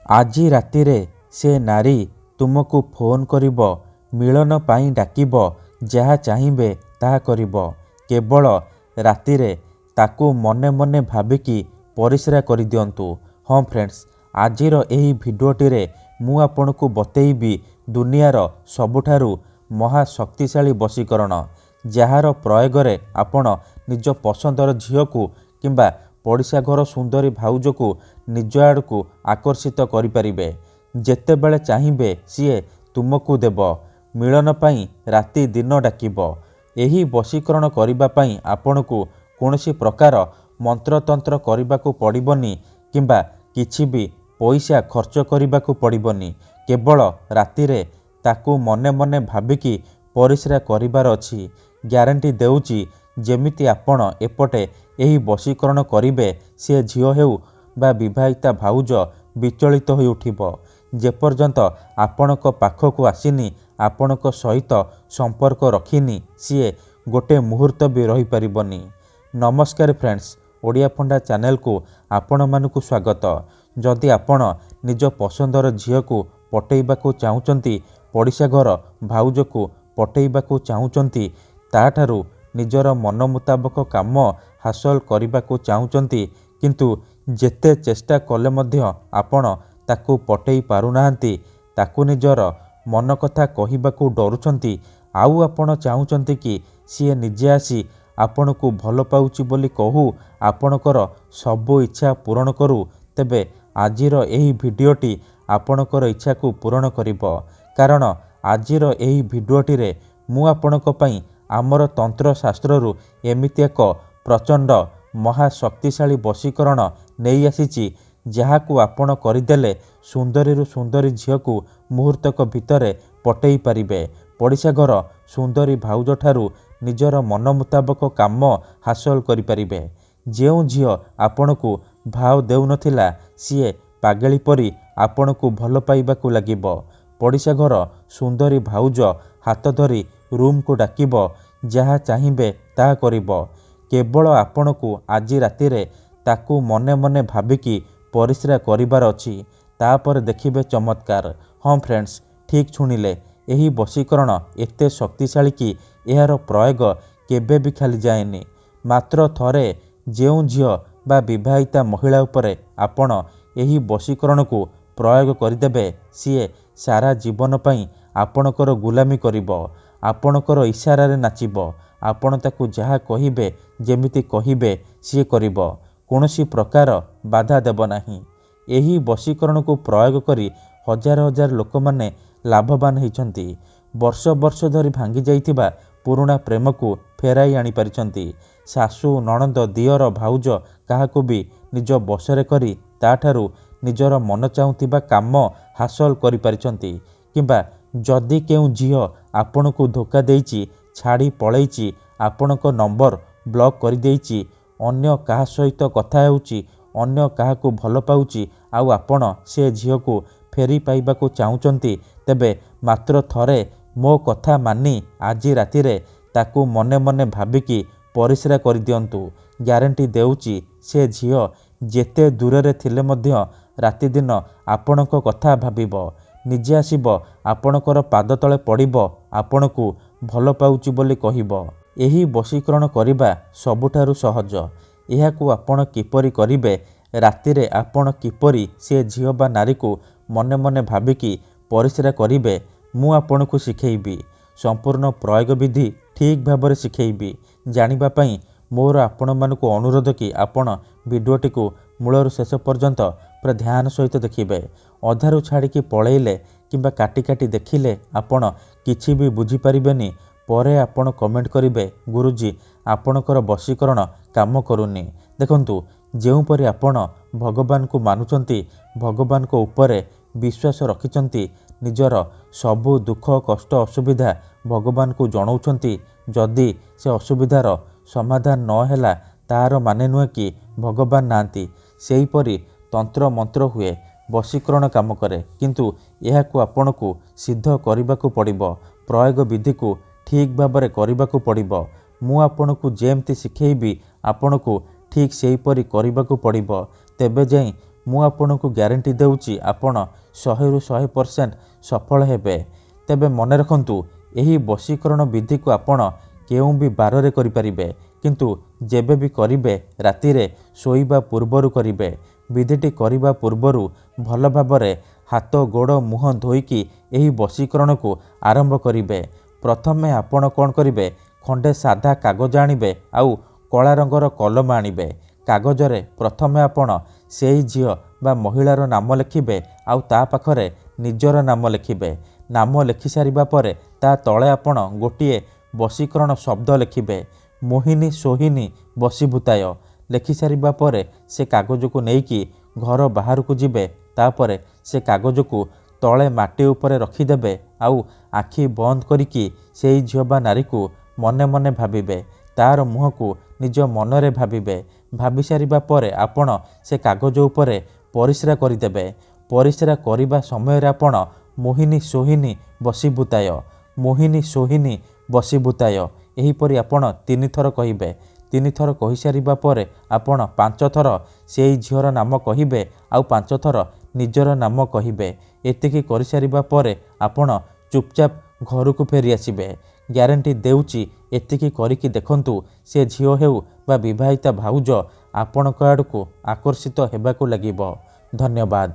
ଆଜି ରାତିରେ ସେ ନାରୀ ତୁମକୁ ଫୋନ୍ କରିବ, ମିଳନ ପାଇଁ ଡାକିବ, ଯାହା ଚାହିଁବେ ତାହା କରିବ। କେବଳ ରାତିରେ ତାକୁ ମନେ ମନେ ଭାବିକି ପରିସ୍ରା କରିଦିଅନ୍ତୁ। ହଁ ଫ୍ରେଣ୍ଡସ୍, ଆଜିର ଏହି ଭିଡ଼ିଓଟିରେ ମୁଁ ଆପଣଙ୍କୁ ବତେଇବି ଦୁନିଆର ସବୁଠାରୁ ମହାଶକ୍ତିଶାଳୀ ବଶୀକରଣ, ଯାହାର ପ୍ରୟୋଗରେ ଆପଣ ନିଜ ପସନ୍ଦର ଝିଅକୁ କିମ୍ବା ପଡ଼ିଶା ଘର ସୁନ୍ଦରୀ ଭାଉଜକୁ ନିଜ ଆଡ଼କୁ ଆକର୍ଷିତ କରିପାରିବେ। ଯେତେବେଳେ ଚାହିଁବେ ସିଏ ତୁମକୁ ଦେବ, ମିଳନ ପାଇଁ ରାତି ଦିନ ଡାକିବ। ଏହି ବଶୀକରଣ କରିବା ପାଇଁ ଆପଣଙ୍କୁ କୌଣସି ପ୍ରକାର ମନ୍ତ୍ରତନ୍ତ୍ର କରିବାକୁ ପଡ଼ିବନି କିମ୍ବା କିଛି ବି ପଇସା ଖର୍ଚ୍ଚ କରିବାକୁ ପଡ଼ିବନି। କେବଳ ରାତିରେ ତାକୁ ମନେ ମନେ ଭାବିକି ପରିସ୍ରା କରିବାର ଅଛି। ଗ୍ୟାରେଣ୍ଟି ଦେଉଛି, ଯେମିତି ଆପଣ ଏପଟେ ଏହି ବଶୀକରଣ କରିବେ, ସେ ଝିଅ ହେଉ ବା ବିବାହିତା ଭାଉଜ ବିଚଳିତ ହୋଇ ଉଠିବ। ଯେପର୍ଯ୍ୟନ୍ତ ଆପଣଙ୍କ ପାଖକୁ ଆସିନି, ଆପଣଙ୍କ ସହିତ ସମ୍ପର୍କ ରଖିନି, ସିଏ ଗୋଟେ ମୁହୂର୍ତ୍ତ ବି ରହିପାରିବନି। ନମସ୍କାର ଫ୍ରେଣ୍ଡସ୍, ଓଡ଼ିଆ ଫଣ୍ଡା ଚ୍ୟାନେଲକୁ ଆପଣମାନଙ୍କୁ ସ୍ୱାଗତ। ଯଦି ଆପଣ ନିଜ ପସନ୍ଦର ଝିଅକୁ ପଟେଇବାକୁ ଚାହୁଁଛନ୍ତି, ପଡ଼ିଶା ଘର ଭାଉଜକୁ ପଟେଇବାକୁ ଚାହୁଁଛନ୍ତି, ତାଠାରୁ ନିଜର ମନ ମୁତାବକ କାମ ହାସଲ କରିବାକୁ ଚାହୁଁଛନ୍ତି, କିନ୍ତୁ ଯେତେ ଚେଷ୍ଟା କଲେ ମଧ୍ୟ ଆପଣ ତାକୁ ପଟେଇ ପାରୁନାହାନ୍ତି, ତାକୁ ନିଜର ମନ କଥା କହିବାକୁ ଡରୁଛନ୍ତି, ଆଉ ଆପଣ ଚାହୁଁଛନ୍ତି କି ସିଏ ନିଜେ ଆସି ଆପଣଙ୍କୁ ଭଲ ପାଉଛି ବୋଲି କହୁ, ଆପଣଙ୍କର ସବୁ ଇଚ୍ଛା ପୂରଣ କରୁ, ତେବେ ଆଜିର ଏହି ଭିଡ଼ିଓଟି ଆପଣଙ୍କର ଇଚ୍ଛାକୁ ପୂରଣ କରିବ। କାରଣ ଆଜିର ଏହି ଭିଡ଼ିଓଟିରେ ମୁଁ ଆପଣଙ୍କ ପାଇଁ ଆମର ତନ୍ତ୍ରଶାସ୍ତ୍ରରୁ ଏମିତି ଏକ ପ୍ରଚଣ୍ଡ ମହାଶକ୍ତିଶାଳୀ ବଶୀକରଣ ନେଇ ଆସିଛି, ଯାହାକୁ ଆପଣ କରିଦେଲେ ସୁନ୍ଦରୀରୁ ସୁନ୍ଦରୀ ଝିଅକୁ ମୁହୂର୍ତ୍ତକ ଭିତରେ ପଟେଇ ପାରିବେ। ପଡ଼ିଶା ଘର ସୁନ୍ଦରୀ ଭାଉଜଠାରୁ ନିଜର ମନ ମୁତାବକ କାମ ହାସଲ କରିପାରିବେ। ଯେଉଁ ଝିଅ ଆପଣଙ୍କୁ ଭାव ଦେଉନଥିଲା, ସିଏ ପାଗଳି ପରି ଆପଣଙ୍କୁ ଭଲ ପାଇବାକୁ ଲାଗିବ। ପଡ଼ିଶା ଘର ସୁନ୍ଦରୀ ଭାଉଜ ହାତ ଧରି ରୁମ୍କୁ ଡାକିବ, ଯାହା ଚାହିଁବେ ତାହା କରିବ। କେବଳ ଆପଣଙ୍କୁ ଆଜି ରାତିରେ ତାକୁ ମନେ ମନେ ଭାବିକି ପରିସ୍ରା କରିବାର ଅଛି। ତାପରେ ଦେଖିବେ ଚମତ୍କାର। ହଁ ଫ୍ରେଣ୍ଡସ୍, ଠିକ୍ ଶୁଣିଲେ, ଏହି ବଶୀକରଣ ଏତେ ଶକ୍ତିଶାଳୀ କି ଏହାର ପ୍ରୟୋଗ କେବେ ବି ଖାଲି ଯାଏନି। ମାତ୍ର ଥରେ ଯେଉଁ ଝିଅ ବା ବିବାହିତା ମହିଳା ଉପରେ ଆପଣ ଏହି ବଶୀକରଣକୁ ପ୍ରୟୋଗ କରିଦେବେ, ସିଏ ସାରା ଜୀବନ ପାଇଁ ଆପଣଙ୍କର ଗୁଲାମୀ କରିବ, ଆପଣଙ୍କର ଇସାରାରେ ନାଚିବ। ଆପଣ ତାକୁ ଯାହା କହିବେ, ଯେମିତି କହିବେ ସିଏ କରିବ, କୌଣସି ପ୍ରକାର ବାଧା ଦେବ ନାହିଁ। ଏହି ବଶୀକରଣକୁ ପ୍ରୟୋଗ କରି ହଜାର ହଜାର ଲୋକମାନେ ଲାଭବାନ ହୋଇଛନ୍ତି। ବର୍ଷ ବର୍ଷ ଧରି ଭାଙ୍ଗି ଯାଇଥିବା ପୁରୁଣା ପ୍ରେମକୁ ଫେରାଇ ଆଣିପାରିଛନ୍ତି। ଶାଶୁ, ନଣନ୍ଦ, ଦିଅର, ଭାଉଜ କାହାକୁ ବି ନିଜ ବଶରେ କରି ତାଠାରୁ ନିଜର ମନ ଚାହୁଁଥିବା କାମ ହାସଲ କରିପାରିଛନ୍ତି। କିମ୍ବା ଯଦି କେଉଁ ଝିଅ ଆପଣଙ୍କୁ ଧୋକା ଦେଇଛି, ଛାଡ଼ି ପଳେଇଛି, ଆପଣଙ୍କ ନମ୍ବର ବ୍ଲକ୍ କରିଦେଇଛି, ଅନ୍ୟ କାହା ସହିତ କଥା ହେଉଛି, ଅନ୍ୟ କାହାକୁ ଭଲ ପାଉଛି, ଆଉ ଆପଣ ସେ ଝିଅକୁ ଫେରି ପାଇବାକୁ ଚାହୁଁଛନ୍ତି, ତେବେ ମାତ୍ର ଥରେ ମୋ କଥା ମାନି ଆଜି ରାତିରେ ତାକୁ ମନେ ମନେ ଭାବିକି ପରିସ୍ରା କରିଦିଅନ୍ତୁ। ଗ୍ୟାରେଣ୍ଟି ଦେଉଛି, ସେ ଝିଅ ଯେତେ ଦୂରରେ ଥିଲେ ମଧ୍ୟ ରାତିଦିନ ଆପଣଙ୍କ କଥା ଭାବିବ, ନିଜେ ଆସିବ ଆପଣଙ୍କର ପାଦ ତଳେ ପଡ଼ିବ, ଆପଣଙ୍କୁ ଭଲ ପାଉଛି ବୋଲି କହିବ। ଏହି ବଶୀକରଣ କରିବା ସବୁଠାରୁ ସହଜ। ଏହାକୁ ଆପଣ କିପରି କରିବେ, ରାତିରେ ଆପଣ କିପରି ସେ ଝିଅ ବା ନାରୀକୁ ମନେ ମନେ ଭାବିକି ପରିସ୍ରା କରିବେ, ମୁଁ ଆପଣଙ୍କୁ ଶିଖେଇବି। ସମ୍ପୂର୍ଣ୍ଣ ପ୍ରୟୋଗ ବିଧି ଠିକ୍ ଭାବରେ ଶିଖେଇବି। ଜାଣିବା ପାଇଁ ମୋର ଆପଣମାନଙ୍କୁ ଅନୁରୋଧ କି ଆପଣ ଭିଡ଼ିଓଟିକୁ ମୂଳରୁ ଶେଷ ପର୍ଯ୍ୟନ୍ତ ପୁରା ଧ୍ୟାନ ସହିତ ଦେଖିବେ। ଅଧାରୁ ଛାଡ଼ିକି ପଳେଇଲେ କିମ୍ବା କାଟି କାଟି ଦେଖିଲେ ଆପଣ କିଛି ବି ବୁଝିପାରିବେନି। ପରେ ଆପଣ କମେଣ୍ଟ କରିବେ, ଗୁରୁଜୀ ଆପଣଙ୍କର ବଶୀକରଣ କାମ କରୁନି। ଦେଖନ୍ତୁ, ଯେଉଁପରି ଆପଣ ଭଗବାନଙ୍କୁ ମାନୁଛନ୍ତି, ଭଗବାନଙ୍କ ଉପରେ ବିଶ୍ୱାସ ରଖିଛନ୍ତି, ନିଜର ସବୁ ଦୁଃଖ କଷ୍ଟ ଅସୁବିଧା ଭଗବାନଙ୍କୁ ଜଣାଉଛନ୍ତି, ଯଦି ସେ ଅସୁବିଧାର ସମାଧାନ ନ ହେଲା, ତାହାର ମାନେ ନୁହେଁ କି ଭଗବାନ ନାହାନ୍ତି। ସେହିପରି ତନ୍ତ୍ର ମନ୍ତ୍ର ହୁଏ, ବଶୀକରଣ କାମ କରେ, କିନ୍ତୁ ଏହାକୁ ଆପଣଙ୍କୁ ସିଦ୍ଧ କରିବାକୁ ପଡ଼ିବ। ପ୍ରୟୋଗ ବିଧିକୁ ଠିକ୍ ଭାବରେ କରିବାକୁ ପଡ଼ିବ। ମୁଁ ଆପଣଙ୍କୁ ଯେମିତି ଶିଖେଇବି, ଆପଣଙ୍କୁ ଠିକ୍ ସେହିପରି କରିବାକୁ ପଡ଼ିବ। ତେବେ ଯାଇ ମୁଁ ଆପଣଙ୍କୁ ଗ୍ୟାରେଣ୍ଟି ଦେଉଛି ଆପଣ 100ରୁ 100% ସଫଳ ହେବେ। ତେବେ ମନେ ରଖନ୍ତୁ, ଏହି ବଶୀକରଣ ବିଧିକୁ ଆପଣ କେଉଁ ବି ବାରରେ କରିପାରିବେ, କିନ୍ତୁ ଯେବେ ବି କରିବେ ରାତିରେ ଶୋଇବା ପୂର୍ବରୁ କରିବେ। ବିଧିଟି କରିବା ପୂର୍ବରୁ ଭଲ ଭାବରେ ହାତ ଗୋଡ଼ ମୁହଁ ଧୋଇକି ଏହି ବଶୀକରଣକୁ ଆରମ୍ଭ କରିବେ। ପ୍ରଥମେ ଆପଣ କ'ଣ କରିବେ, ଖଣ୍ଡେ ସାଧା କାଗଜ ଆଣିବେ ଆଉ କଳା ରଙ୍ଗର କଲମ ଆଣିବେ। କାଗଜରେ ପ୍ରଥମେ ଆପଣ ସେଇ ଝିଅ ବା ମହିଳାର ନାମ ଲେଖିବେ ଆଉ ତା ପାଖରେ ନିଜର ନାମ ଲେଖିବେ। ନାମ ଲେଖି ସାରିବା ପରେ ତା ତଳେ ଆପଣ ଗୋଟିଏ ବଶୀକରଣ ଶବ୍ଦ ଲେଖିବେ, ମୋହିନୀ ସୋହିନୀ ବଶୀଭୂତାୟ। ଲେଖିସାରିବା ପରେ ସେ କାଗଜକୁ ନେଇକି ଘର ବାହାରକୁ ଯିବେ। ତାପରେ ସେ କାଗଜକୁ ତଳେ ମାଟି ଉପରେ ରଖିଦେବେ ଆଉ ଆଖି ବନ୍ଦ କରିକି ସେଇ ଝିଅ ବା ନାରୀକୁ ମନେ ମନେ ଭାବିବେ। ତାର ମୁହଁକୁ ନିଜ ମନରେ ଭାବିବେ। ଭାବି ସାରିବା ପରେ ଆପଣ ସେ କାଗଜ ଉପରେ ପରିସ୍ରା କରିଦେବେ। ପରିସ୍ରା କରିବା ସମୟରେ ଆପଣ ମୋହିନୀ ସୋହିନୀ ବଶୀଭୂତାୟ, ମୋହିନୀ ସୋହିନୀ ବଶୀଭୂତାୟ ଏହିପରି ଆପଣ 3 ଥର କହିବେ। 3 ଥର କହିସାରିବା ପରେ ଆପଣ 5 ଥର ସେଇ ଝିଅର ନାମ କହିବେ ଆଉ 5 ଥର ନିଜର ନାମ କହିବେ। ଏତିକି କରିସାରିବା ପରେ ଆପଣ ଚୁପଚାପ ଘରକୁ ଫେରି ଆସିବେ। ଗ୍ୟାରେଣ୍ଟି ଦେଉଛି, ଏତିକି କରିକି ଦେଖନ୍ତୁ, ସେ ଝିଅ ହେଉ ବା ବିବାହିତା ଭାଉଜ ଆପଣଙ୍କ ଆଡ଼କୁ ଆକର୍ଷିତ ହେବାକୁ ଲାଗିବ। ଧନ୍ୟବାଦ।